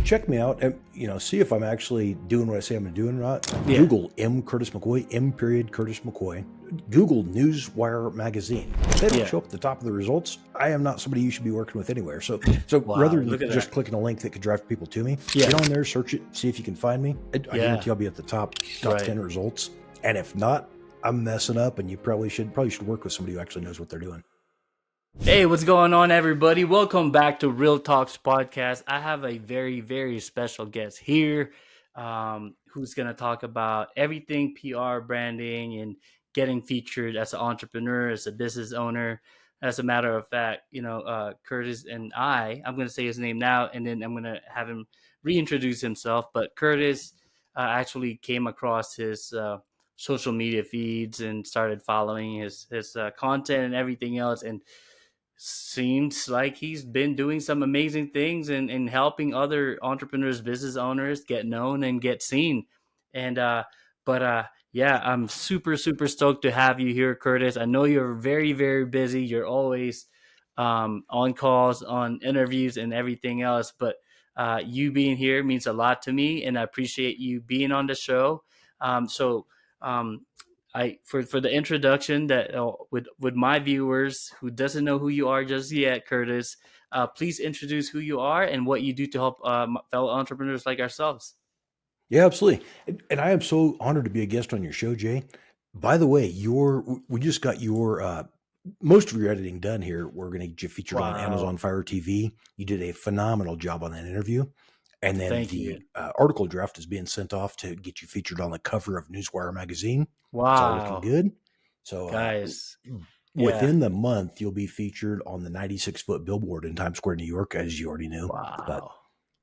check me out and see if I'm actually doing what I say I'm doing. Right? Yeah. Google M. Curtis McCoy, M. Curtis McCoy. Google Newswire magazine. If they don't Yeah. show up at the top of the results, I am not somebody you should be working with anywhere. So Wow. rather Look than at just that. clicking a link that could drive people to me, Yeah. get on there, search it, see if you can find me. I Yeah. guarantee I'll be at the top Right. 10 results. And if not, I'm messing up, and you probably should work with somebody who actually knows what they're doing. Hey, what's going on, everybody? Welcome back to Real Talks Podcast. I have a very, very special guest here who's going to talk about everything PR, branding, and getting featured as an entrepreneur, as a business owner. As a matter of fact, Curtis and I'm going to say his name now, and then I'm going to have him reintroduce himself. But Curtis actually came across his social media feeds and started following his content and everything else, and seems like he's been doing some amazing things and helping other entrepreneurs, business owners get known and get seen. And yeah, I'm super stoked to have you here, Curtis. I know you're very, very busy. You're always on calls, on interviews, and everything else. But you being here means a lot to me, and I appreciate you being on the show. So I for the introduction that with my viewers who doesn't know who you are just yet, Curtis, please introduce who you are and what you do to help fellow entrepreneurs like ourselves. Yeah, absolutely. And I am so honored to be a guest on your show, Jay. By the way, we just got your most of your editing done here. We're going to get you featured on Amazon Wow, Fire TV. You did a phenomenal job on that interview. And then thank you. the article draft is being sent off to get you featured on the cover of Newswire magazine. It's all looking Wow, good. So guys, yeah, within the month, you'll be featured on the 96-foot billboard in Times Square, New York, as you already knew. But wow,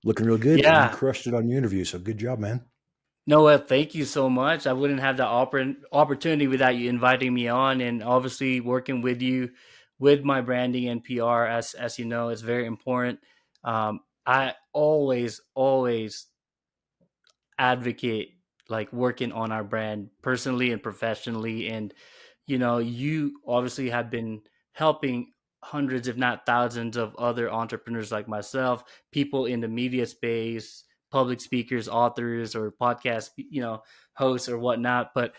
looking real good, and you yeah. crushed it on your interview. So good job, man. No, thank you so much. I wouldn't have the opportunity without you inviting me on, and obviously working with you with my branding and PR. As you know, is very important. I always advocate like working on our brand personally and professionally. And you obviously have been helping hundreds if not thousands of other entrepreneurs like myself, people in the media space, public speakers, authors, or podcast hosts or whatnot. But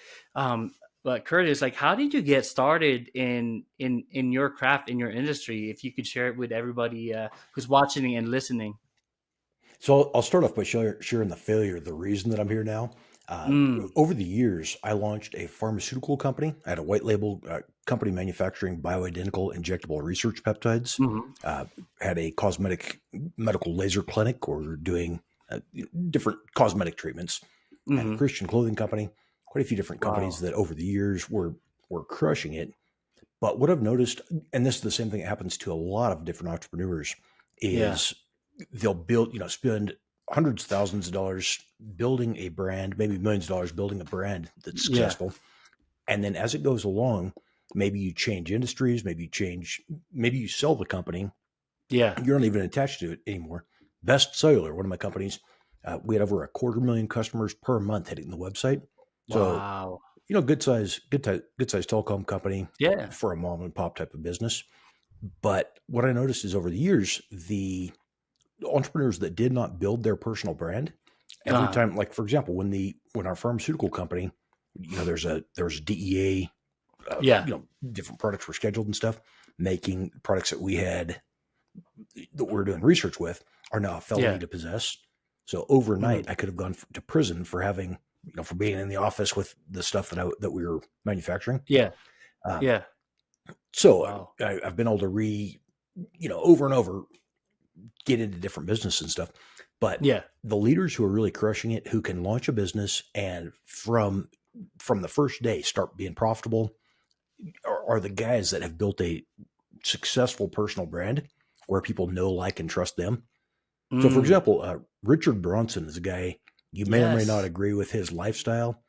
Curtis, like, how did you get started in your craft, in your industry? If you could share it with everybody who's watching and listening. So I'll start off by sharing the failure, the reason that I'm here now. Uh, Mm, Over the years, I launched a pharmaceutical company. I had a white label company manufacturing bioidentical injectable research peptides. hmm. Uh, had a cosmetic medical laser clinic where we were doing different cosmetic treatments. I had a Hmm. Christian clothing company. Quite a few different companies Wow. that over the years were crushing it. But what I've noticed, and this is the same thing that happens to a lot of different entrepreneurs, Yeah. is they'll build, spend hundreds of thousands of dollars building a brand, maybe millions of dollars building a brand that's Yeah. successful. And then as it goes along, maybe you change industries, maybe you sell the company. Yeah. You're not even attached to it anymore. Best Cellular, one of my companies, we had over 250,000 customers per month hitting the website. So Wow. good size telecom company Yeah. for a mom and pop type of business. But what I noticed is over the years, the entrepreneurs that did not build their personal brand, every Uh, time, like for example, when our pharmaceutical company, there's DEA, yeah. different products were scheduled and stuff, making products that we had that we're doing research with are now a felony Yeah. to possess. So overnight, Mhm. I could have gone to prison for having, for being in the office with the stuff that we were manufacturing. Yeah. Um, Yeah. so Wow. I've been able to over and over get into different business and stuff. But Yeah. the leaders who are really crushing it, who can launch a business and from the first day start being profitable, are the guys that have built a successful personal brand where people know, like, and trust them. So, for Mm. example, Richard Bronson is a guy you may or may not Yes. agree with his lifestyle,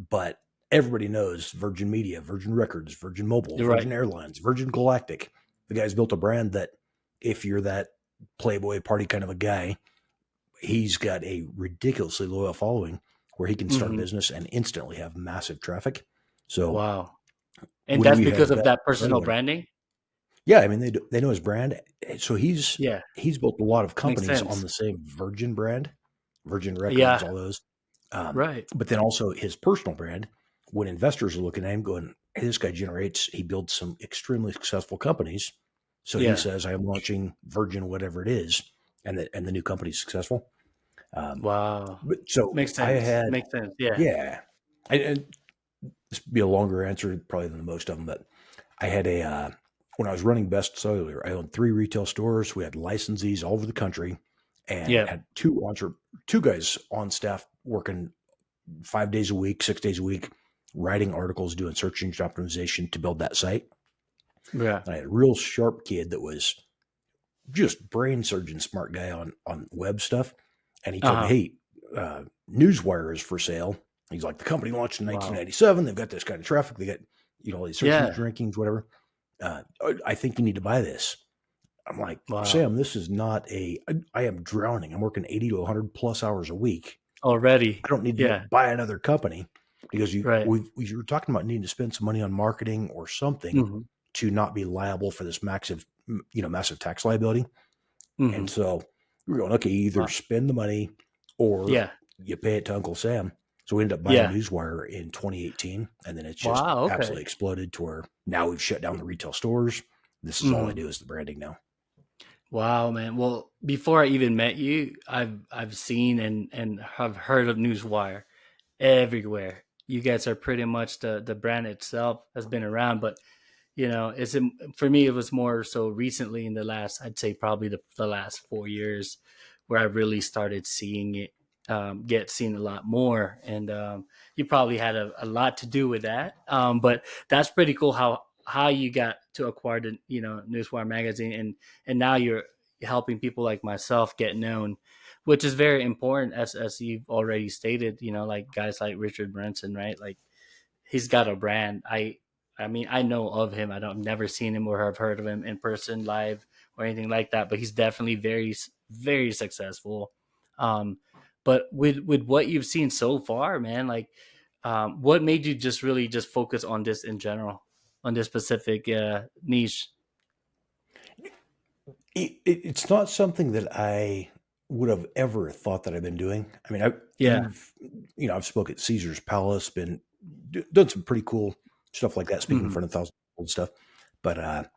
but everybody knows Virgin Media, Virgin Records, Virgin Mobile, You're right. Virgin Airlines, Virgin Galactic. The guy's built a brand that if you're that playboy party kind of a guy, he's got a ridiculously loyal following where he can start a Hmm. business and instantly have massive traffic. So Wow. And when that's we because had of that that right personal away, branding? Yeah, I mean they know his brand. So Yeah, he's built a lot of makes companies on sense. the same Virgin brand, Virgin Records, Yeah, all those. right. But then also his personal brand. When investors are looking at him, going, "Hey, this guy he builds some extremely successful companies." So he Yeah. says, "I am launching Virgin, whatever it is," and the new company's successful. Um, Wow. but so Makes I sense. had, Makes sense. Yeah. yeah, and this would be a longer answer probably than most of them, but I had when I was running Best Cellular, I owned 3 retail stores. We had licensees all over the country, and Yeah. had two guys on staff working 5 days a week, 6 days a week, writing articles, doing search engine optimization to build that site. Yeah. And I had a real sharp kid that was just brain surgeon smart guy on web stuff, and he told me, Uh-huh. "Hey, Newswire is for sale." He's like, "The company launched in Wow. 1997. They've got this kind of traffic. They got all these search Yeah. engine rankings, whatever. I think you need to buy this." I'm like, Wow. "Sam, this is not I am drowning. I'm working 80 to 100 plus hours a week. I Already. don't need to Yeah. buy another company because Right. we were talking about needing to spend some money on marketing or something Mhm. to not be liable for this massive tax liability." And Mhm. so we were going, okay, either Wow. spend the money or Yeah. you pay it to Uncle Sam. So we ended up buying Yeah. Newswire in 2018, and then it's just Wow, okay. absolutely exploded to where now we've shut down the retail stores. This is all I Mhm. do is the branding now. Wow, man. Well, before I even met you, I've seen and have heard of Newswire everywhere. You guys are pretty much the brand itself has been around, but it's for me it was more so recently in the last, I'd say probably the last 4 years, where I really started seeing it get seen a lot more, and you probably had a lot to do with that. But that's pretty cool how you got to acquire the Newswire magazine, and now you're helping people like myself get known, which is very important, as you've already stated. Like guys like Richard Branson, right? Like he's got a brand. I mean, I know of him. I've never seen him or have heard of him in person, live, or anything like that. But he's definitely very successful. Um, but with what you've seen so far, man, like, what made you just really just focus on this in general, on this specific niche? It's not something that I would have ever thought that I've been doing. I mean, Yeah. I've spoke at Caesar's Palace, been done some pretty cool stuff like that, speaking in Hmm. front of thousands of people and stuff. But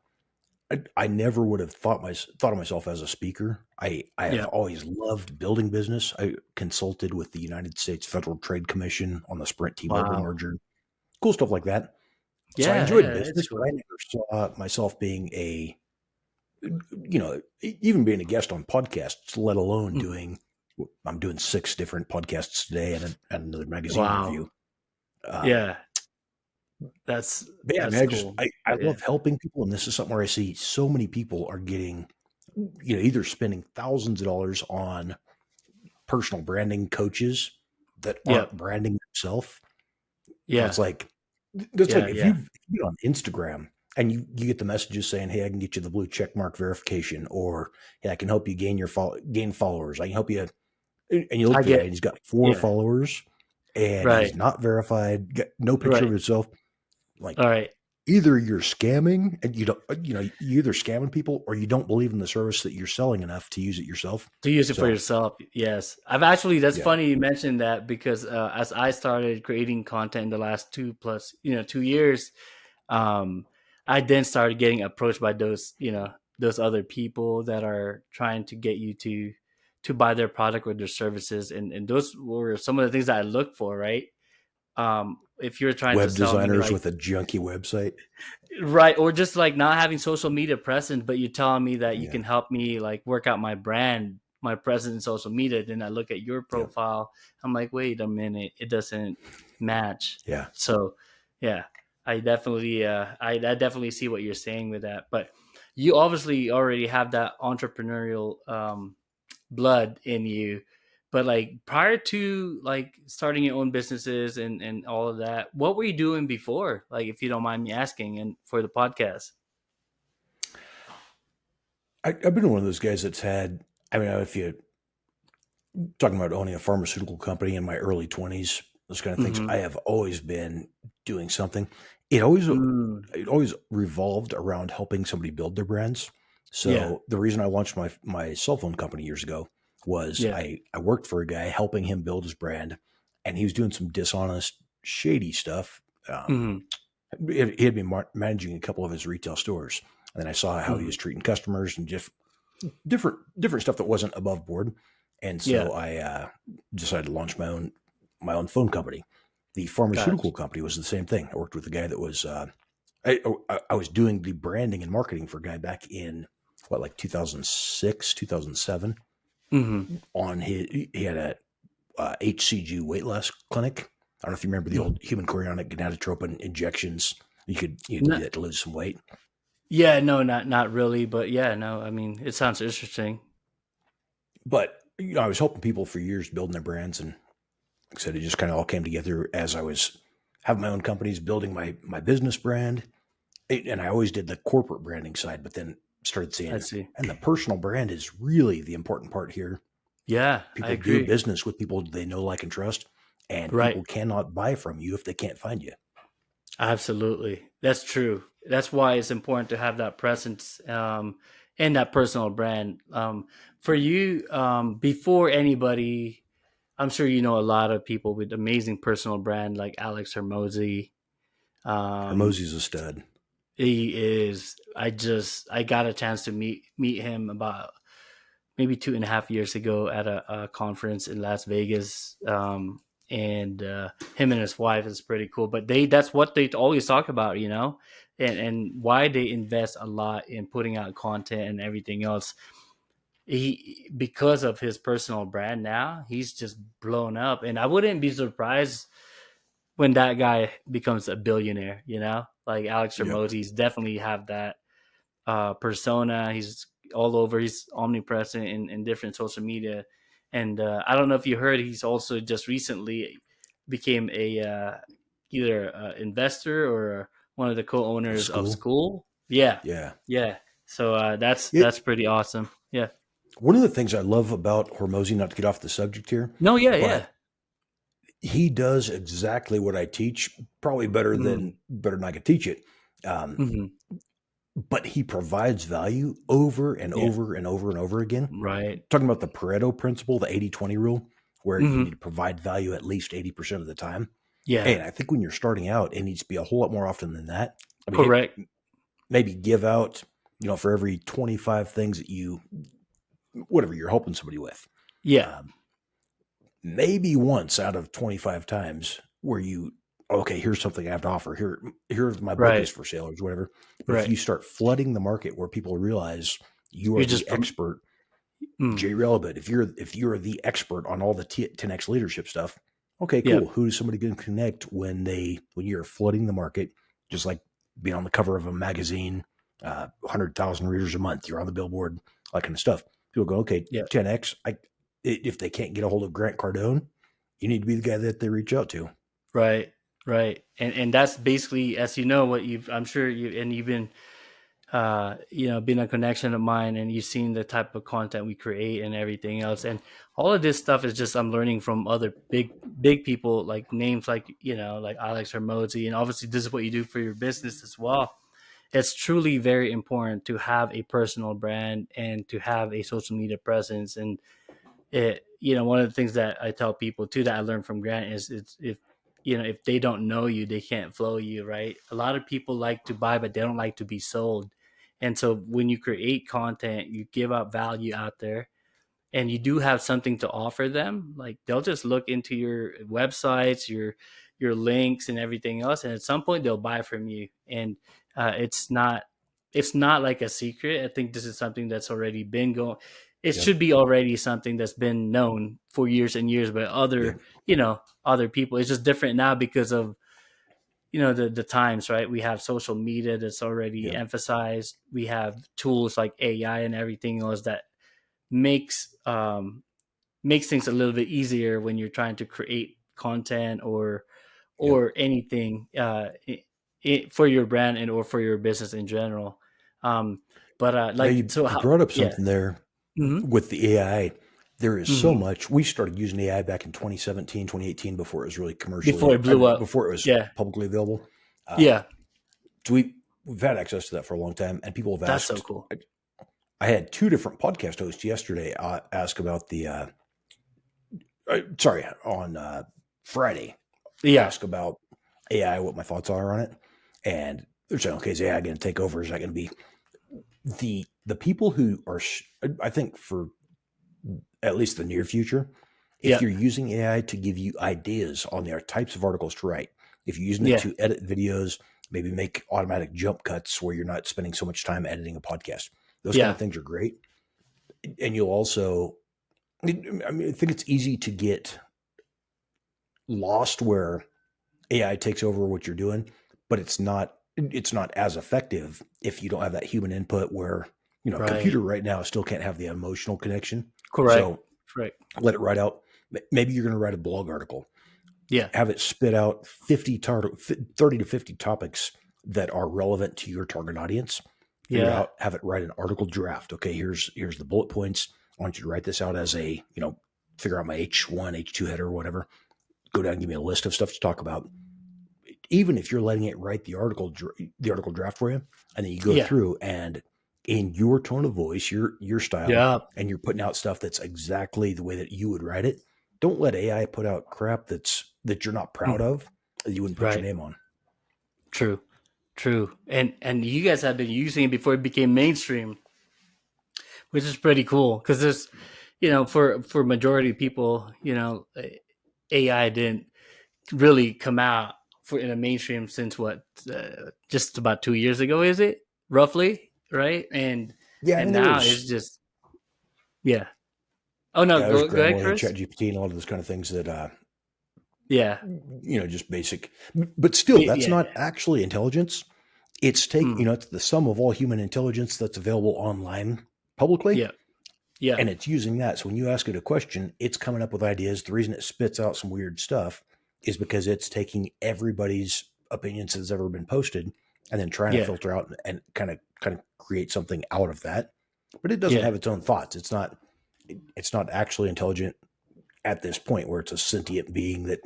I never would have thought of myself as a speaker. I have Yeah. always loved building business. I consulted with the United States Federal Trade Commission on the Sprint T-Mobile Wow. merger, cool stuff like that. So I Yeah. enjoyed Yeah. It's business, but cool. I never saw myself being even being a guest on podcasts, let alone Mhm. doing. I'm doing 6 different podcasts today and another magazine Wow. review. Um, Yeah. That's but yeah, I mean, that's cool. I Yeah. love helping people, and this is something where I see so many people are getting, either spending thousands of dollars on personal branding coaches that Yeah. aren't branding themselves. And Yeah. it's like, that's like Yeah. if Yeah. you get on Instagram and you get the messages saying, "Hey, I can get you the blue check mark verification," or "Hey, I can help you gain followers. I can help you." And you look I at the guy get. and he's got 4 followers and he's Right. not verified, got no picture of Right. himself. Like, All right. either you're scamming and you either scamming people or you don't believe in the service that you're selling enough to use it yourself. To use it for So yourself. Yes. I've actually, that's yeah, funny you mentioned that, because as I started creating content in the last 2 years, um, I then started getting approached by those other people that are trying to get you to buy their product or their services. And those were some of the things that I look for, right? If you're trying to web sell me designers like, with a junky website. right, or just like not having social media presence, but you're telling me that you Yeah, can help me like work out my brand, my presence in social media. Then I look at your yeah, profile, I'm like, wait a minute, it doesn't match. yeah. So yeah, I definitely see what you're saying with that. But you obviously already have that entrepreneurial blood in you. But like prior to like starting your own businesses and all of that, what were you doing before? Like, if you don't mind me asking, and for the podcast. I've been one of those guys that's had. I mean, if you talking about owning a pharmaceutical company in my early 20s, those kind of things. Hmm. I have always been doing something. it always Mm, it always revolved around helping somebody build their brands. yeah, So the reason I launched my cell phone company years ago was yeah. I worked for a guy helping him build his brand, and he was doing some dishonest, shady stuff. Um, Mhm, he had been managing a couple of his retail stores, and then I saw how he mhm. was treating customers and just different stuff that wasn't above board. And Yeah, so I decided to launch my own phone company. The gotcha. pharmaceutical company was the same thing. I worked with a guy that was I was doing the branding and marketing for a guy back in what, like 2006, 2007. Mhm, On his He had a HCG weight loss clinic. I don't know if you remember the mhm. old human chorionic gonadotropin injections. You could do No, that to lose some weight. yeah, no, not really, but yeah, no, I mean, it sounds interesting. But I was helping people for years building their brands, and like I said, it just kind of all came together as I was having my own companies, building my business brand, and I always did the corporate branding side, but then started I seeing, see. and the personal brand is really the important part here. Yeah, I People do agree. business with people they know, like, and trust, and Right. people cannot buy from you if they can't find you. Absolutely. That's true. That's why it's important to have that presence and that personal brand. For you, before anybody, I'm sure you know a lot of people with amazing personal brand like Alex Hermosi. Um, Hermosi's a stud. he is. I got a chance to meet him about maybe 2.5 years ago at a conference in Las Vegas. And him and his wife is pretty cool. But that's what they always talk about, and why they invest a lot in putting out content and everything else. He Because of his personal brand now, he's just blown up, and I wouldn't be surprised when that guy becomes a billionaire. Like Alex Yep. Hermosi, definitely have that persona. He's all over. He's omnipresent in different social media. And I don't know if you heard, he's also just recently became a either investor or one of the The co-owners of school. School. Yeah, Yeah. yeah. So that's It pretty awesome. Yeah. One of the things I love about Hormozy, not to get off the subject here, No. Yeah. Yeah. but he does exactly what I teach, probably better Mm, than I could teach it. Um, hmm. but he provides value over and Yeah. over and over and over again. Right. Talking about the Pareto principle, the 80-20 rule, where you need Hmm. to provide value at least 80% of the time. Yeah. And I think when you're starting out, it needs to be a whole lot more often than that. I mean, Correct. maybe give out, for every 25 things that whatever you're helping somebody with. Yeah. Um, Maybe once out of 25 times where okay, here's something I have to offer. Here's my book is Right. for sale or whatever. But if Right. you start flooding the market where people realize you are You're the just expert, mm, Jay Relevant, if you're the expert on all the 10x leadership stuff, okay, yeah. cool. Who's somebody going to connect when you're flooding the market, just like being on the cover of a magazine, 100,000 readers a month, you're on the billboard, that kind of stuff. People go, okay, Yeah. 10x. If they can't get a hold of Grant Cardone, you need to be the guy that they reach out to. Right, right, and that's basically, as you know, what I'm sure you've been, been a connection of mine, and you've seen the type of content we create and everything else, and all of this stuff is just I'm learning from other big people, like names like like Alex Hermosi, and obviously this is what you do for your business as well. It's truly very important to have a personal brand and to have a social media presence, and one of the things that I tell people too that I learned from Grant is it's if if they don't know you, they can't flow you, right? A lot of people like to buy, but they don't like to be sold. And so when you create content, you give out value out there, and you do have something to offer them, like they'll just look into your websites, your links and everything else, and at some point they'll buy from you. And it's not like a secret. I think this is something that's already been going. It Yep. should be already something that's been known for years and years by Yep. other people. It's just different now because of the times, right? We have social media that's already Yep. emphasized. We have tools like AI and everything else that makes makes things a little bit easier when you're trying to create content or Yep. anything for your brand and or for your business in general. Um, but Now like, so you how? brought up Yeah. something there Hmm. with the AI. There is so Hmm. much. We started using AI back in 2017, 2018, before it was really Before commercially, it blew up. before it was Yeah. publicly available. Um, Yeah. So we've had access to that for a long time, and people have That's so asked. cool. I had two different podcast hosts yesterday ask about sorry, on Friday, Yeah. ask about AI, what my thoughts are on it, and they're saying, okay, is AI going to take over? Is that going to be the people who are? I think for at least the near future, if Yeah. you're using AI to give you ideas on the types of articles to write, if you're using it Yeah. to edit videos, maybe make automatic jump cuts where you're not spending so much time editing a podcast, those kind Yeah. of things are great. And you'll also, I mean, I think it's easy to get lost where AI takes over what you're doing, but it's not as effective if you don't have that human input where, Right. computer right now still can't have the emotional connection. Correct. So Correct. let it write out. Maybe you're going to write a blog article, Yeah. have it spit out 30 to 50 topics that are relevant to your target audience. Figure Yeah. out, have it write an article draft. Okay, here's the bullet points. I want you to write this out as figure out my H1, H2 header, or whatever. Go down and give me a list of stuff to talk about. Even if you're letting it write the article draft for you, and then you go Yeah. through and in your tone of voice, your style, Yeah. and you're putting out stuff that's exactly the way that you would write it. Don't let AI put out crap that you're not proud Mm. of, that you wouldn't put your Right. name on. True. True. And you guys have been using it before it became mainstream, which is pretty cool because there's, for majority of people, AI didn't really come out for in a mainstream since what, just about 2 years ago, is it roughly, right? And Yeah, I mean now it's just, yeah. Oh no, there's go ahead, Grammarly and Chris. ChatGPT and a lot of those kind of things that Yeah. just basic, but still, that's Yeah. not actually intelligence. Mm. It's the sum of all human intelligence that's available online publicly, Yeah. Yeah. and it's using that. So when you ask it a question, it's coming up with ideas. The reason it spits out some weird stuff is because it's taking everybody's opinions that's ever been posted and then trying to Yeah. filter out and kind of create something out of that. But it doesn't Yeah. have its own thoughts. It's not actually intelligent at this point where it's a sentient being that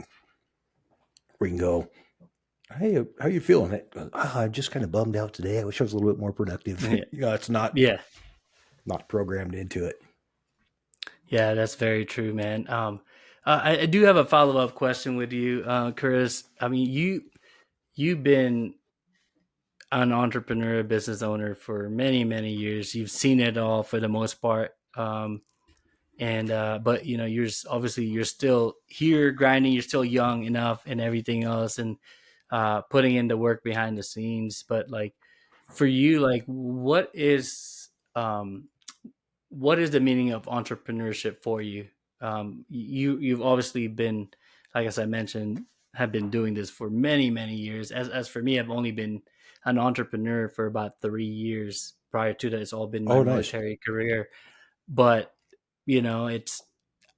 we can go, hey, how you feeling? I'm just kind of bummed out today. I wish I was a little bit more productive. Yeah. It's not Yeah. not programmed into it. Yeah, that's very true, man. I do have a follow up question with you, Chris. I mean, you've been an entrepreneur, business owner for many, many years. You've seen it all for the most part. And but obviously you're still here grinding. You're still young enough and everything else, and putting in the work behind the scenes. But like for you, like what is the meaning of entrepreneurship for you? You've obviously been, like as I mentioned, have been doing this for many many years. As for me, I've only been an entrepreneur for about 3 years. Prior to that, it's all been my Oh, nice. military career. But it's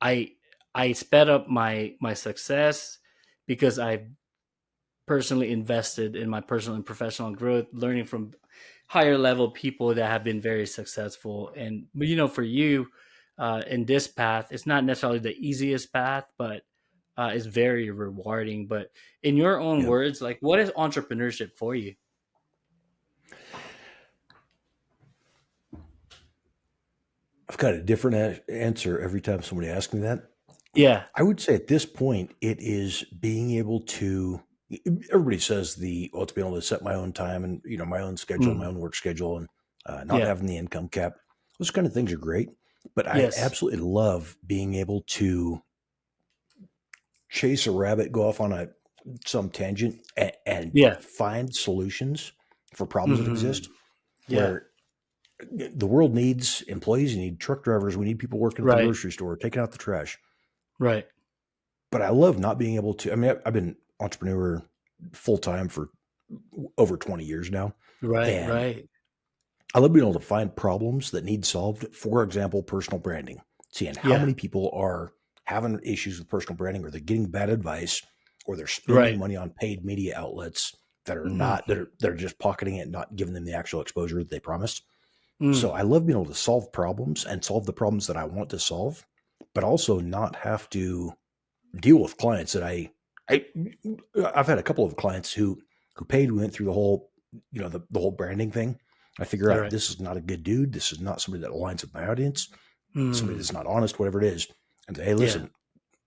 I I sped up my success because I personally invested in my personal and professional growth, learning from higher level people that have been very successful. And for you, in this path, it's not necessarily the easiest path, but it's very rewarding. But in your own Yep. words, like what is entrepreneurship for you? I've got a different answer every time somebody asks me that. Yeah. I would say at this point, it is being able to. Everybody says it's being able to set my own time and my own schedule, my Mm. own work schedule, and not Yeah. having the income cap. Those kind of things are great, but I Yes. absolutely love being able to chase a rabbit, go off on some tangent, and Yeah. find solutions for problems that Hmm. exist. Yeah. Where the world needs employees, you need truck drivers, we need people working at the Right. grocery store, taking out the trash. Right. But I love not being able to. I mean, I've been entrepreneur full time for over 20 years now, Right. and Right. I love being able to find problems that need solved. For example, personal branding. Seeing how Yeah. many people are having issues with personal branding, or they're getting bad advice, or they're spending Right. money on paid media outlets that are Hmm. not that are just pocketing it, and not giving them the actual exposure that they promised. So Mm. I love being able to solve problems and solve the problems that I want to solve, but also not have to deal with clients that I I've had a couple of clients who paid. We went through the whole the whole branding thing. I figure All out right. this is not a good dude. This is not somebody that aligns with my audience. Somebody Mm, that's not honest, whatever it is. And say, hey, yeah. listen,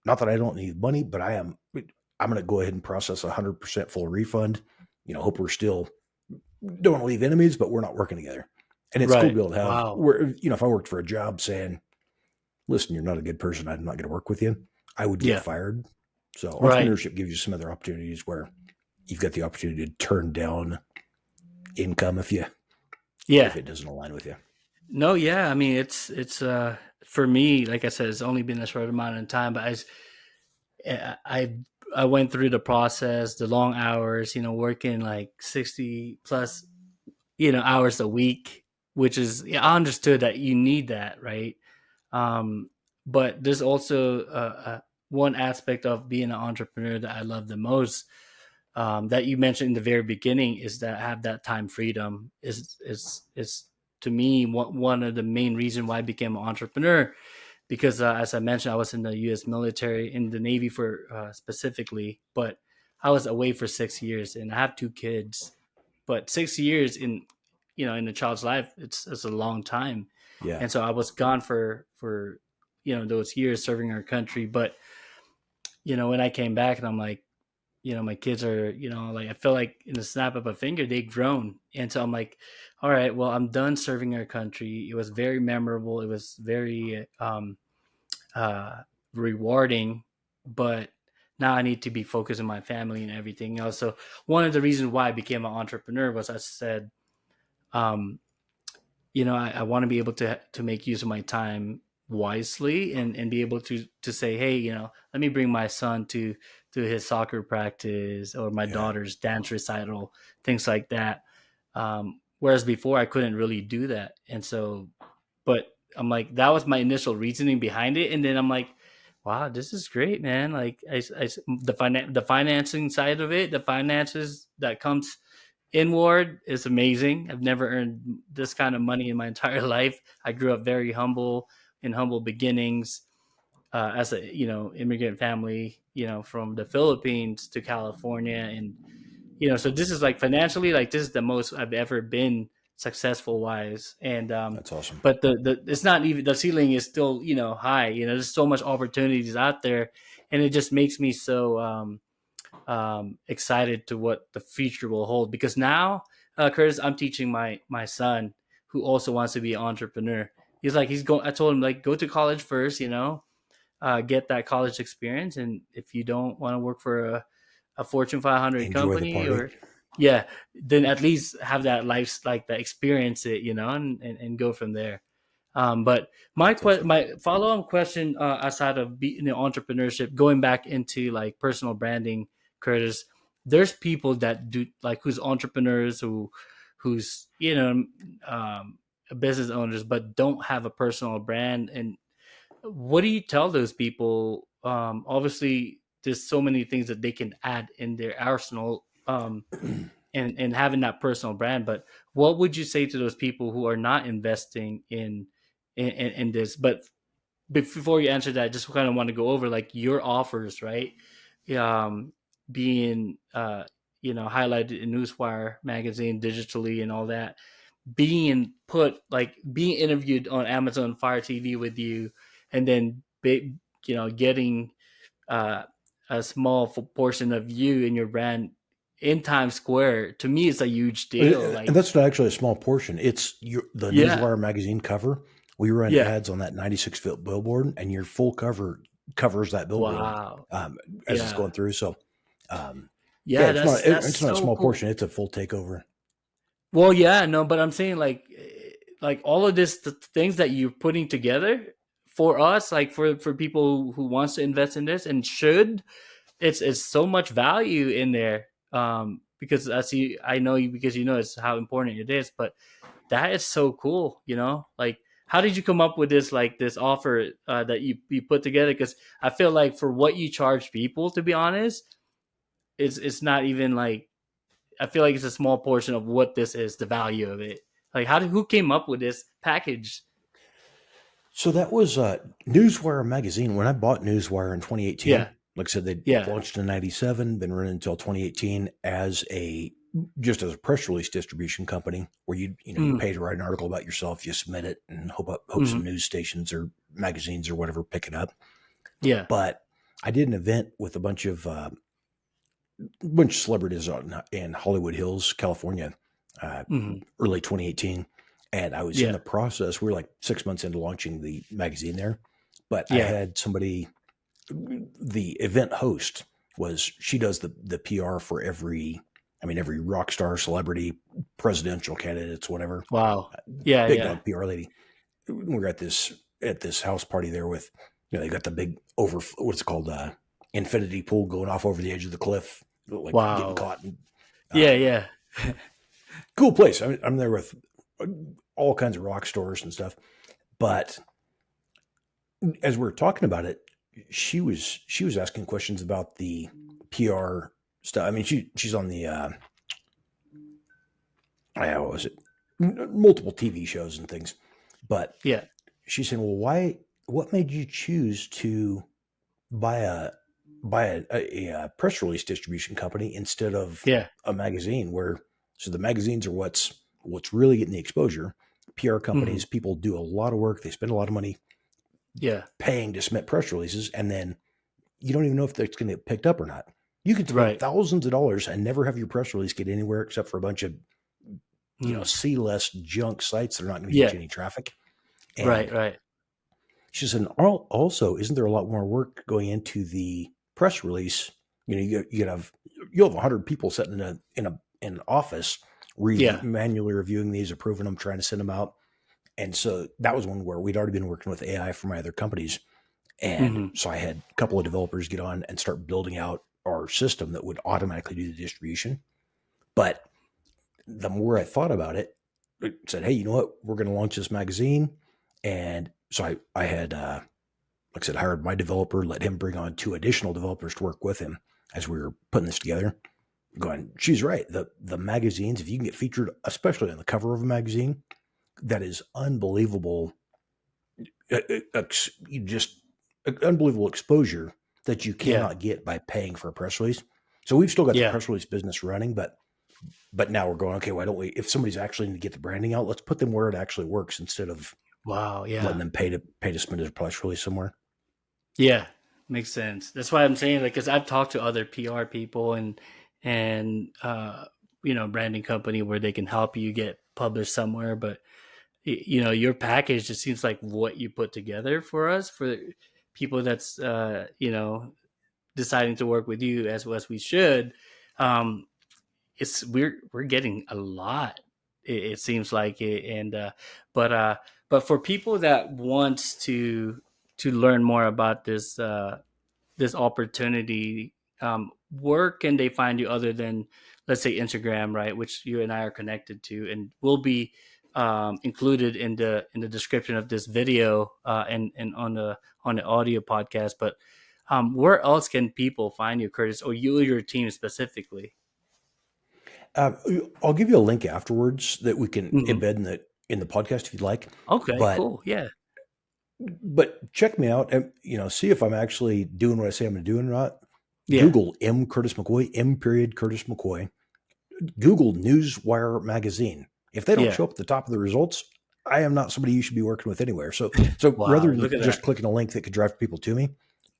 not that I don't need money, but I'm going to go ahead and process 100% full refund. Hope we're still don't want to leave enemies, but we're not working together. And it's cool to Right. be able to have Wow. where, if I worked for a job saying, listen, you're not a good person, I'm not going to work with you, I would get Yeah. fired. So Right. entrepreneurship gives you some other opportunities where you've got the opportunity to turn down income if Yeah. it doesn't align with you. No, yeah. I mean, it's for me, like I said, it's only been a short amount of time, but I I went through the process, the long hours, working like 60 plus, hours a week, which is, yeah, I understood that you need that, right? Um, but there's also one aspect of being an entrepreneur that I love the most, that you mentioned in the very beginning, is that I have that time freedom is to me one of the main reason why I became an entrepreneur, because as I mentioned, I was in the U.S. military, in the Navy for specifically, but I was away for 6 years, and I have two kids. But 6 years in a child's life, it's a long time, Yeah. and so I was gone for those years serving our country. But when I came back, and I'm like, my kids are, like, I feel like in the snap of a finger, they've grown. And so I'm like, all right, well, I'm done serving our country. It was very memorable. It was very uh, rewarding, but now I need to be focused on my family and everything else. So one of the reasons why I became an entrepreneur was, I said, um, I want to be able to make use of my time wisely, and be able to say, hey, let me bring my son to his soccer practice, or my Yeah. daughter's dance recital, things like that. Whereas before I couldn't really do that, and so, but I'm like, that was my initial reasoning behind it, and then I'm like, wow, this is great, man. Like, the financing side of it, the finances that comes inward is amazing. I've never earned this kind of money in my entire life. I grew up very humble, in humble beginnings, as a immigrant family, from the Philippines to California, and so this is like, financially, like, this is the most I've ever been successful wise. And That's awesome. but the it's not even, the ceiling is still high. There's so much opportunities out there, and it just makes me so excited to what the future will hold. Because now, Curtis, I'm teaching my son, who also wants to be an entrepreneur. He's like, he's going. I told him, like, go to college first, get that college experience, and if you don't want to work for a Fortune 500 Enjoy the company, party. or yeah, then at least have that life, like, that experience it, and go from there. But That's awesome. my follow up question, aside of entrepreneurship, going back into like personal branding, Curtis, there's people that do, like, who's entrepreneurs, who's business owners, but don't have a personal brand. And what do you tell those people? Obviously, there's so many things that they can add in their arsenal, and having that personal brand. But what would you say to those people who are not investing in this? But before you answer that, just kind of want to go over, like, your offers, right? Um, being highlighted in Newswire magazine digitally and all that, being put, like, being interviewed on Amazon Fire TV with you, and then getting uh, a small portion of you and your brand in Times Square. To me, it's a huge deal. And Like, that's not actually a small portion. It's the yeah, Newswire magazine cover. We run yeah, ads on that 96-foot billboard, and your full cover covers that billboard wow, as it's yeah, going through. So, um, yeah, yeah. it's not That's it's not a so small cool. portion. It's a full takeover. Well, yeah, no, but I'm saying, like all of this, the things that you're putting together for us, like, for people who wants to invest in this and should, it's so much value in there. Because I know you, because it's how important it is. But that is so cool. Like, how did you come up with this, like, this offer, that you put together? Because I feel like, for what you charge people, to be honest, it's not even like, I feel like it's a small portion of what this is, the value of it. Like, who came up with this package? So that was Newswire magazine. When I bought Newswire in 2018, Yeah, like I said, they yeah, launched in '97, been running until 2018 as a just as a press release distribution company where you Mm, pay to write an article about yourself, you submit it and hope some mhm. news stations or magazines or whatever pick it up. Yeah. But I did an event with a bunch of celebrities in Hollywood Hills, California, uh, Mhm. early 2018. And I was in Yeah. the process. We were like 6 months into launching the magazine there, but I Yeah. had somebody, the event host she does the PR for every rock star, celebrity, presidential candidates, whatever. Wow. Yeah, Big yeah. dog PR lady. We were at this house party there with, they got the big what's it called, infinity pool going off over the edge of the cliff, like getting Wow. caught. And, Yeah, um, yeah. cool place. I'm there with all kinds of rock stars and stuff. But as we were talking about it, she was asking questions about the PR stuff. I mean, she's on the what was it, multiple TV shows and things. But Yeah. she's saying, well, why? What made you choose to buy a press release distribution company instead of Yeah. a magazine? Where so the magazines are what's really getting the exposure. PR Mhm. companies, people do a lot of work. They spend a lot of money Yeah. paying to submit press releases, and then you don't even know if it's going to get picked up or not. You could spend Right. thousands of dollars and never have your press release get anywhere except for a bunch of Mm. C-less junk sites that are not going to get Yeah. you any traffic. Right, And right. she said, also, isn't there a lot more work going into the press release? You'll have 100 people sitting in an office Yeah. manually reviewing these, approving them, trying to send them out. And so that was one where we'd already been working with AI for my other companies. And Mhm. so I had a couple of developers get on and start building out our system that would automatically do the distribution. But the more I thought about it, it said, hey, you know what? We're going to launch this magazine. And so I had, like I said, hired my developer, let him bring on two additional developers to work with him as we were putting this together. Going, she's right. The magazines, if you can get featured, especially on the cover of a magazine, that is unbelievable. You just unbelievable exposure that you Yeah. cannot get by paying for a press release. So we've still got the Yeah. press release business running, but now we're going, okay, why don't we, if somebody's actually going to get the branding out, let's put them where it actually works instead of Wow, letting yeah. them pay to submit a press release somewhere. Yeah. Makes sense. That's why I'm saying, like, because I've talked to other PR people and branding company where they can help you get published somewhere, but your package just seems like what you put together for us, for people that's deciding to work with you as we should. um it's we're getting a lot, it seems like it. And but uh but for people that wants to learn more about this opportunity, where can they find you other than, let's say, Instagram, right, which you and I are connected to and will be included in the description of this video, and on the audio podcast. But where else can people find you, Curtis, or you or your team specifically? Uh, I'll give you a link afterwards that we can Hmm. embed in the podcast if you'd like. Okay, But cool. Yeah. check me out and see if I'm actually doing what I say I'm going to do or not. Yeah. Google M Curtis McCoy, M period Curtis McCoy. Google Newswire magazine. If they don't Yeah. show up at the top of the results, I am not somebody you should be working with anywhere. So Wow, rather than look at that. just clicking a link that could drive people to me,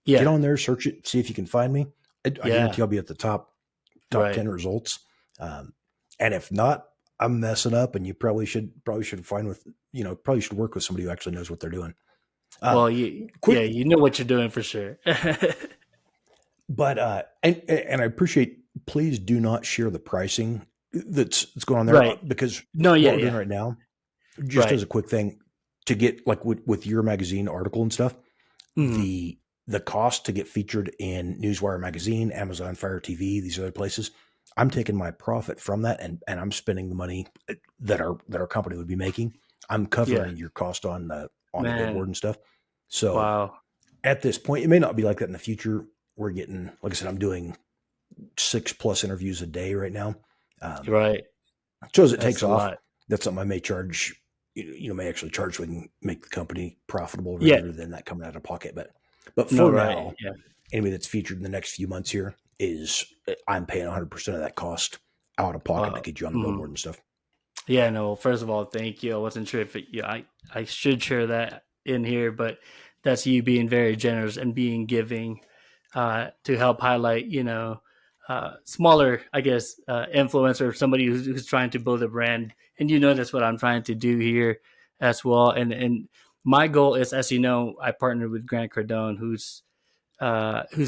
get Yeah. on there, search it, see if you can find me. I Yeah. guarantee I'll be at the top Right. 10 results. Um, and if not, I'm messing up, and you probably should find with probably should work with somebody who actually knows what they're doing. Um, Well, yeah, quick, you know what you're doing for sure. but and I appreciate. Please do not share the pricing that's going on there, Right. because No, what yeah, we're doing yeah. right now, just Right. as a quick thing, to get like with your magazine article and stuff, Hmm. the cost to get featured in Newswire magazine, Amazon Fire TV, these other places, I'm taking my profit from that, and I'm spending the money that our company would be making. I'm Yeah. covering your cost on the billboard Man. and stuff. So Wow. at this point, it may not be like that in the future. We're getting, like I said, I'm doing 6+ interviews a day right now. Um, Right. so as it That's takes a off, lot. that's something I may charge. May actually charge so we can make the company profitable Yeah. rather than that coming out of pocket. But No, for right. now, Yeah. anybody that's featured in the next few months here I'm paying 100% of that cost out of pocket to Wow. get you on the billboard Mhm. and stuff. Yeah, no, first of all, thank you. I wasn't sure if I should share that in here, but that's you being very generous and being giving to help highlight, smaller, I guess, influencer, somebody who's trying to build a brand. And that's what I'm trying to do here as well. And my goal is, as you know, I partnered with Grant Cardone, who's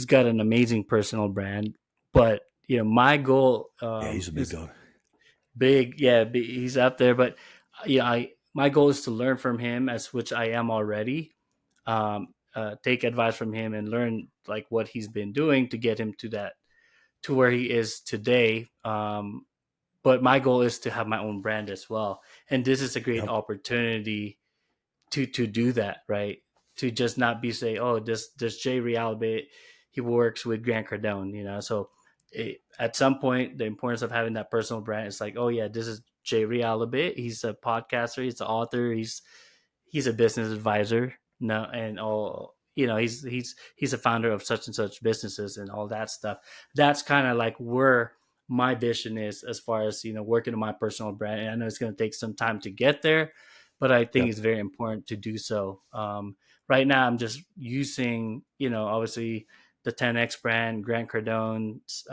got an amazing personal brand. But my goal Yeah, he's a big is dog. big. Yeah, he's up there. But I my goal is to learn from him, as which I am already. Take advice from him and learn like what he's been doing to get him to where he is today. But my goal is to have my own brand as well, and this is a great Yep. opportunity to do that, right? To just not be say, oh, this Jay Realbit, he works with Grant Cardone, So at some point, the importance of having that personal brand is like, oh yeah, this is Jay Realbit. He's a podcaster. He's an author. He's a business advisor. No, and all he's a founder of such and such businesses and all that stuff. That's kind of like where my vision is as far as working on my personal brand. And I know it's going to take some time to get there, but I think Yep. it's very important to do so. Right now, I'm just using, obviously the 10X brand, Grant Cardone's,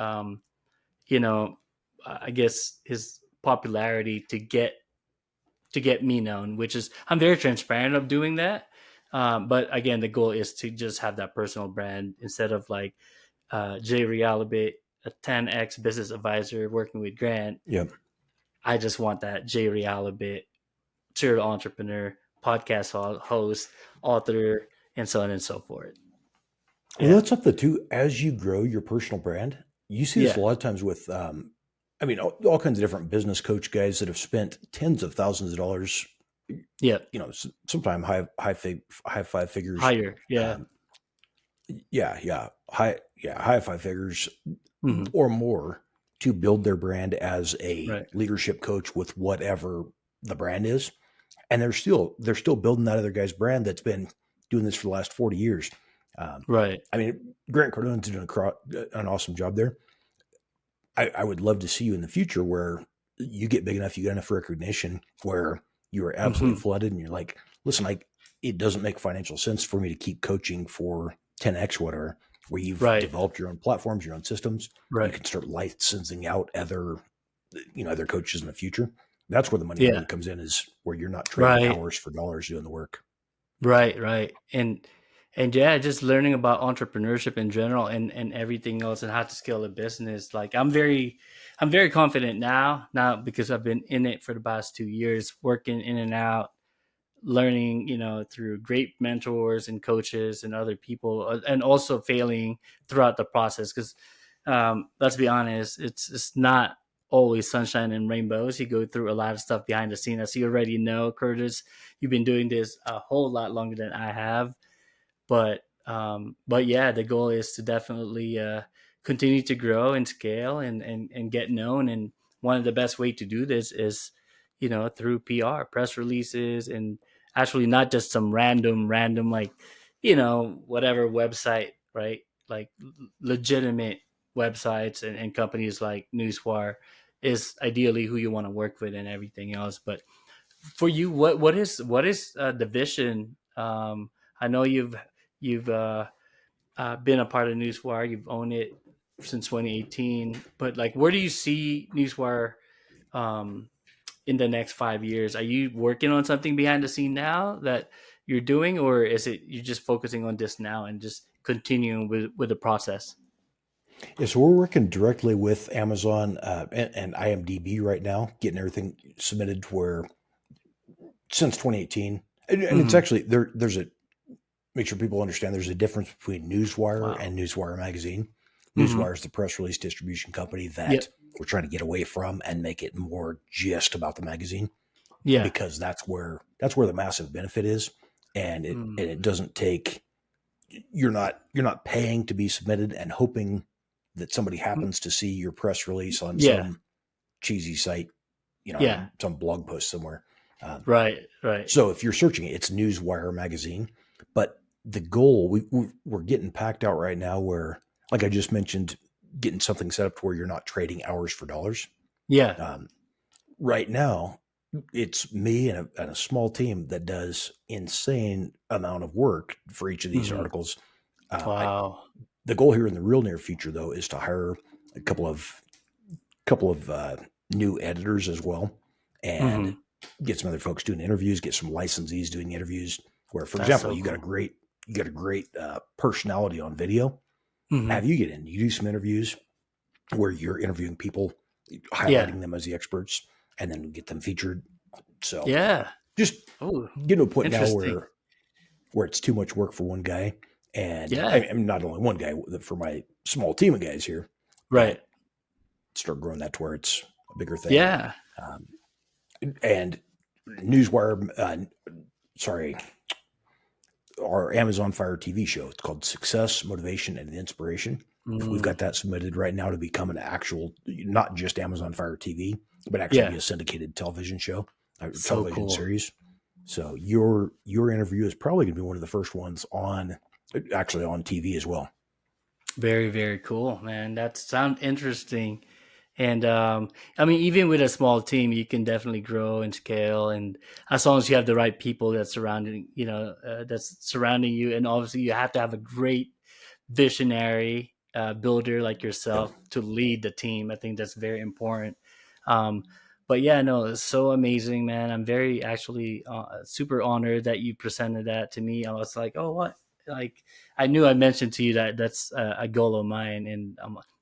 you know, I guess his popularity to get me known, which is I'm very transparent of doing that. But again, the goal is to just have that personal brand instead of like Jay Realabit, a 10X business advisor working with Grant. Yep. I just want that Jay Realabit serial entrepreneur, podcast host, author, and so on and so forth. Well, Yeah. that's something too. As you grow your personal brand, you see this a Yeah. lot of times with, I mean, all kinds of different business coach guys that have spent tens of thousands of dollars. Yeah. Sometime high five figures. Higher. Yeah. Um, high five figures Hmm. or more to build their brand as a Right. leadership coach with whatever the brand is, and they're still building that other guy's brand that's been doing this for the last 40 years. Um, Right. I mean, Grant Cardone's doing an awesome job there. I would love to see you in the future where you get big enough, you get enough recognition where you are absolutely Hmm. flooded and you're like, listen, it doesn't make financial sense for me to keep coaching for 10X whatever, where you've Right. developed your own platforms, your own systems. You Right. can start licensing out other coaches in the future. That's where the money Yeah. really comes in, is where you're not trading Right. hours for dollars doing the work. Right. Right. And yeah, just learning about entrepreneurship in general and everything else and how to scale a business. Like I'm very confident now because I've been in it for the past 2 years, working in and out, learning, through great mentors and coaches and other people, and also failing throughout the process. Because let's be honest, it's not always sunshine and rainbows. You go through a lot of stuff behind the scene. As you already know, Curtis, you've been doing this a whole lot longer than I have. But yeah, the goal is to definitely continue to grow and scale and get known. And one of the best way to do this is through PR, press releases, and actually not just some random like whatever website, right? Like legitimate websites and companies like Newswire is ideally who you want to work with and everything else. But for you, what is the vision? I know you've been a part of Newswire. You've owned it since 2018. But like, where do you see Newswire um, in the next 5 years? Are you working on something behind the scene now that you're doing, or is it you're just focusing on this now and just continuing with the process? Yeah, so we're working directly with Amazon and IMDb right now, getting everything submitted to where since 2018, and it's Hmm. actually there's a make sure people understand there's a difference between Newswire Wow. and Newswire Magazine. Hmm. Newswire is the press release distribution company Yep. that we're trying to get away from and make it more just about the magazine, Yeah. because that's where the massive benefit is, and it Mm. and it doesn't take you're not paying to be submitted and hoping that somebody happens to see your press release on Yeah. some cheesy site, Yeah. some blog post somewhere. Um, Right. Right. so if you're searching it, it's Newswire Magazine. But the goal, we're getting packed out right now where, like I just mentioned, getting something set up to where you're not trading hours for dollars. Yeah. Um, right now, it's me and a small team that does insane amount of work for each of these Hmm. articles. I, Wow. the goal here in the real near future, though, is to hire a couple of new editors as well, and Hmm. get some other folks doing interviews, get some licensees doing interviews. Where, for That's example, so cool. you got a great personality on video. Hmm. Have you get in, you do some interviews where you're interviewing people, Yeah. highlighting them as the experts, and then get them featured. So Yeah. just Oh, get to a point now interesting. where it's too much work for one guy, and Yeah. I mean, not only one guy for my small team of guys here, Right. but start growing that to where it's a bigger thing. Yeah. Um, and Newswire, sorry, our Amazon Fire TV show. It's called Success, Motivation, and Inspiration. We've Mm. got that submitted right now to become an actual, not just Amazon Fire TV, but actually be Yeah. a syndicated television show, a So television cool. series. So your interview is probably going to be one of the first ones on, actually on TV as well. Very, very cool, man. That sounds interesting. And I mean, even with a small team, you can definitely grow and scale. And as long as you have the right people that's surrounding you, and obviously you have to have a great visionary builder like Yep. yourself to lead the team. I think that's very important. Um, but yeah, no, it's so amazing, man. I'm very actually super honored that you presented that to me. I was like, oh, what? Like, I knew I mentioned to you that that's a goal of mine, and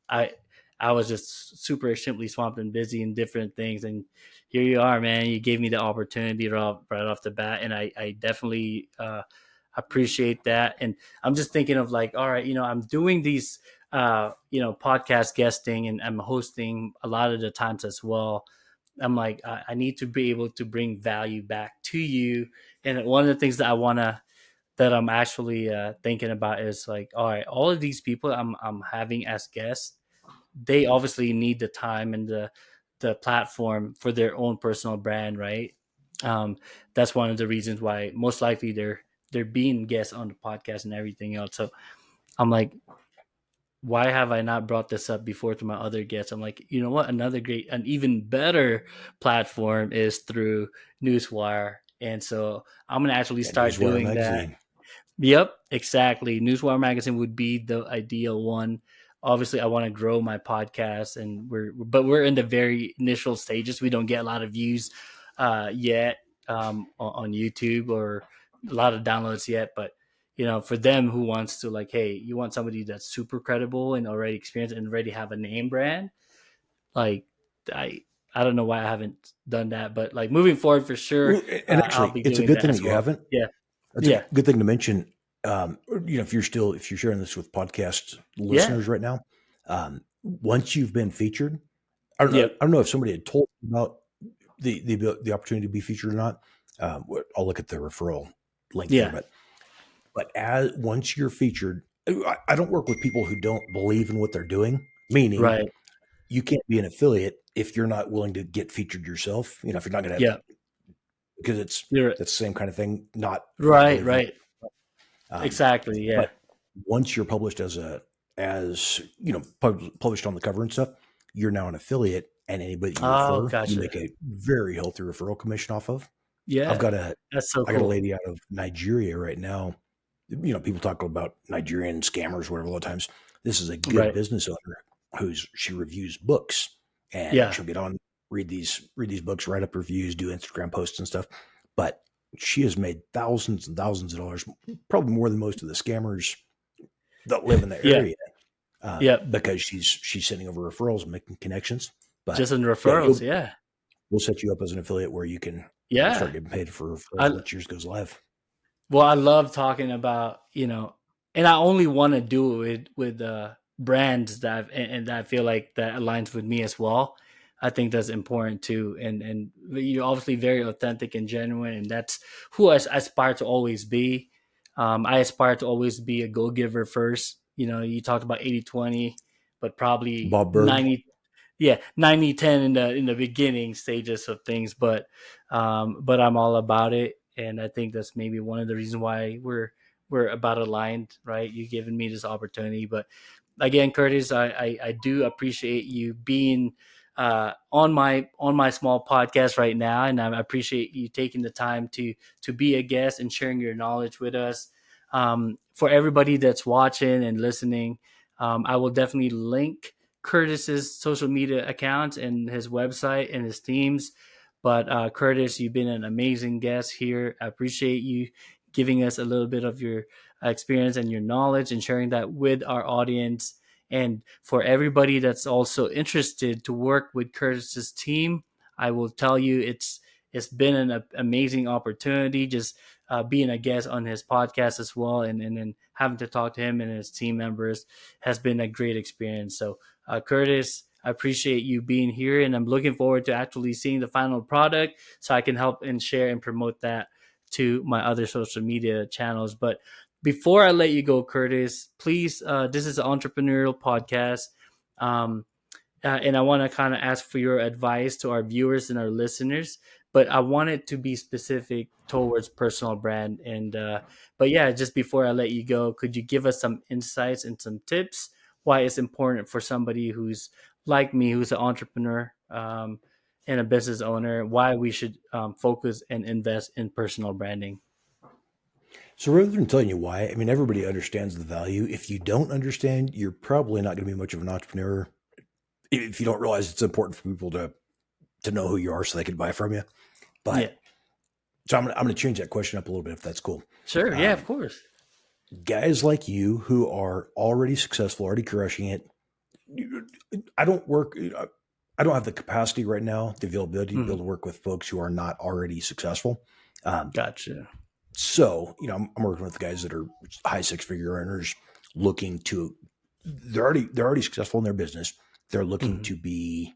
I I was just super extremely swamped and busy in different things, and here you are, man. You gave me the opportunity right off the bat, and I definitely appreciate that. And I'm just thinking of like, all right, I'm doing these, podcast guesting, and I'm hosting a lot of the times as well. I'm like, I need to be able to bring value back to you. And one of the things that I'm actually thinking about is like, all right, all of these people I'm having as guests, they obviously need the time and the platform for their own personal brand, right? Um, that's one of the reasons why most likely they're being guests on the podcast and everything else. So I'm like, why have I not brought this up before to my other guests? I'm like, you know what? Another great, an even better platform is through Newswire. And so I'm gonna actually Yeah, start Newswire doing that. magazine. Yep, exactly. Newswire magazine would be the ideal one. Obviously, I want to grow my podcast, and we're in the very initial stages. We don't get a lot of views yet on YouTube, or a lot of downloads yet. But for them who wants to, like, hey, you want somebody that's super credible and already experienced and already have a name brand, like I I don't know why I haven't done that, but like moving forward for sure, Well, and I'll actually, be it's a doing good that thing as that you well. haven't. Yeah, That's a yeah, good thing to mention. If you're sharing this with podcast yeah, listeners right now, once you've been featured, I don't know. yep, I don't know if somebody had told you about the opportunity to be featured or not. I'll look at the referral link there, yeah. but as once you're featured, I don't work with people who don't believe in what they're doing. Meaning, Right. you can't be an affiliate if you're not willing to get featured yourself. If you're not going to, Yeah. because it's You're that's the same kind of thing. Not right. believing. Right. Um, Exactly. but Yeah. once you're published published on the cover and stuff, you're now an affiliate, and anybody you Oh, refer, you gotcha. make a very healthy referral commission off of. I've Yeah. got a That's so I got a cool. lady out of Nigeria right now. People talk about Nigerian scammers, whatever. A lot of times, this is a good Right. business owner she reviews books, and Yeah. she'll get on, read these books, write up reviews, do Instagram posts and stuff. But she has made thousands and thousands of dollars, probably more than most of the scammers that live in the Yeah. area, Yeah. because she's sending over referrals and making connections. But Just in yeah, referrals. Yeah. we'll set you up as an affiliate where you can start Yeah. getting paid for referrals I once yours goes live. Well, I love talking about, and I only want to do it with brands and that I feel like that aligns with me as well. I think that's important too, and you're obviously very authentic and genuine, and that's who I aspire to always be. I aspire to always be a go giver first. You talked about 80-20, but probably Bob Berg. 90, yeah, 90-10 in the beginning stages of things, but I'm all about it, and I think that's maybe one of the reasons why we're about aligned, right? You giving me this opportunity, but again, Curtis, I do appreciate you being on my small podcast right now, and I appreciate you taking the time to be a guest and sharing your knowledge with us. For everybody that's watching and listening, I will definitely link Curtis's social media accounts and his website and his teams. But Curtis, you've been an amazing guest here. I appreciate you giving us a little bit of your experience and your knowledge and sharing that with our audience. And for everybody that's also interested to work with Curtis's team, I will tell you it's been an amazing opportunity just being a guest on his podcast as well, and then having to talk to him and his team members has been a great experience. So, Curtis, I appreciate you being here, and I'm looking forward to actually seeing the final product so I can help and share and promote that to my other social media channels. But before I let you go, Curtis, please, this is an entrepreneurial podcast. Um, and I want to kind of ask for your advice to our viewers and our listeners, but I want it to be specific towards personal brand. And but yeah, just before I let you go, could you give us some insights and some tips why it's important for somebody who's like me, who's an entrepreneur and a business owner, why we should focus and invest in personal branding? So rather than telling you why, I mean, everybody understands the value. If you don't understand, you're probably not going to be much of an entrepreneur. If you don't realize it's important for people to know who you are so they can buy from you. Yeah, But so I'm going to change that question up a little bit if that's cool. sure. Yeah, of Um, course. Guys like you who are already successful, already crushing it. I don't work. I don't have the capacity right now, the availability to be Mhm. able to work with folks who are not already successful. Um, Gotcha. so I'm working with guys that are high six figure earners, looking to. They're already successful in their business. They're looking Mhm.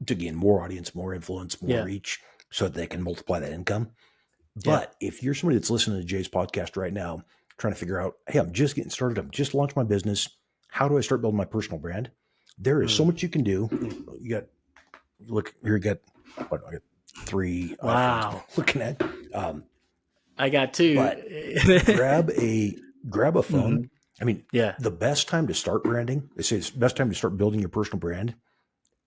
to gain more audience, more influence, more Yeah, reach, so that they can multiply that income. yeah. But if you're somebody that's listening to Jay's podcast right now, trying to figure out, hey, I'm just getting started, I'm just launched my business. How do I start building my personal brand? There is so Mm. much you can do. You got look here, you got what I got three iPhones I'm Wow. looking at. I got two. But grab a grab a phone. Mhm. I mean, Yeah. the best time to start branding, they say it's the best time to start building your personal brand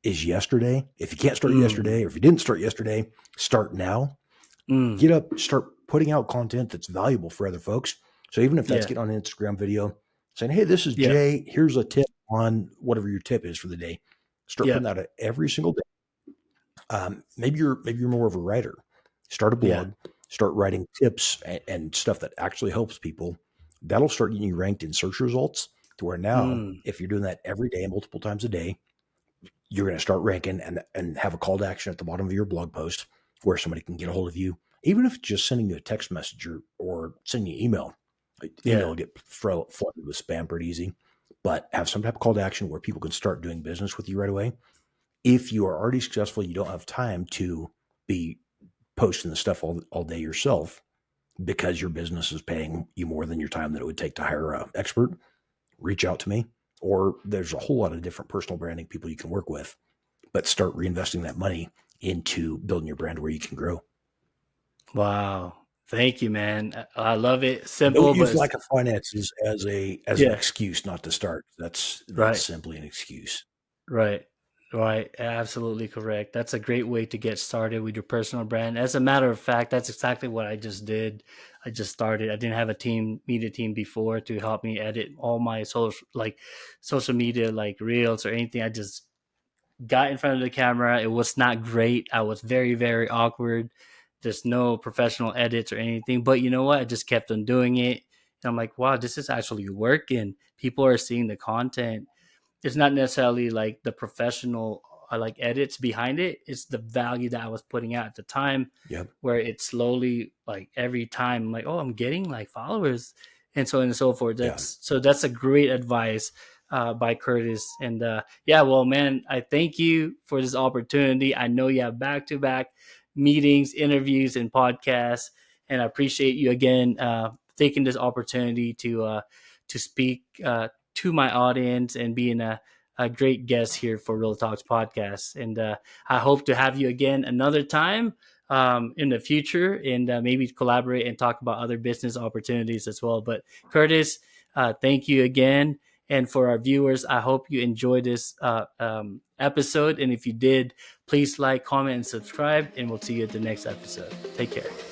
is yesterday. If you can't start Mm. yesterday, or if you didn't start yesterday, start now. Mm. Get up, start putting out content that's valuable for other folks. So even if that's Yeah. getting on an Instagram video saying, hey, this is Yeah. Jay, here's a tip on whatever your tip is for the day. Start Yeah. putting that out every single day. Maybe you're more of a writer. Start a Yeah. blog, start writing tips and stuff that actually helps people. That'll start getting you ranked in search results to where now, Mm. if you're doing that every day, multiple times a day, you're going to start ranking and have a call to action at the bottom of your blog post where somebody can get a hold of you, even if it's just sending you a text message or sending you email. Email Yeah. will get flooded with spam pretty easy, but have some type of call to action where people can start doing business with you right away. If you are already successful, you don't have time to be posting the stuff all day yourself because your business is paying you more than your time that it would take to hire an expert. Reach out to me, or there's a whole lot of different personal branding people you can work with, but start reinvesting that money into building your brand where you can grow. Wow. Thank you, man. I love it. Don't Simple, but use lack of finances as an yeah. excuse not to start. That's Right. simply an excuse. Right. Right. Absolutely correct. That's a great way to get started with your personal brand. As a matter of fact, that's exactly what I just did. I just started. I didn't have a media team before to help me edit all my social media, like reels or anything. I just got in front of the camera. It was not great. I was very, very awkward. There's no professional edits or anything. But you know what? I just kept on doing it. And I'm like, wow, this is actually working. People are seeing the content. It's not necessarily like the professional like edits behind it. It's the value that I was putting out at the time, Yep. where it slowly, like every time, I'm like, oh, I'm getting like followers, and so on and so forth. Yeah. That's a great advice by Curtis. And yeah, well, man, I thank you for this opportunity. I know you have back to back meetings, interviews, and podcasts, and I appreciate you again taking this opportunity to speak to my audience and being a great guest here for Real Talks podcast. And I hope to have you again another time in the future, and maybe collaborate and talk about other business opportunities as well. But Curtis, thank you again. And for our viewers, I hope you enjoyed this episode. And if you did, please like, comment, and subscribe. And we'll see you at the next episode. Take care.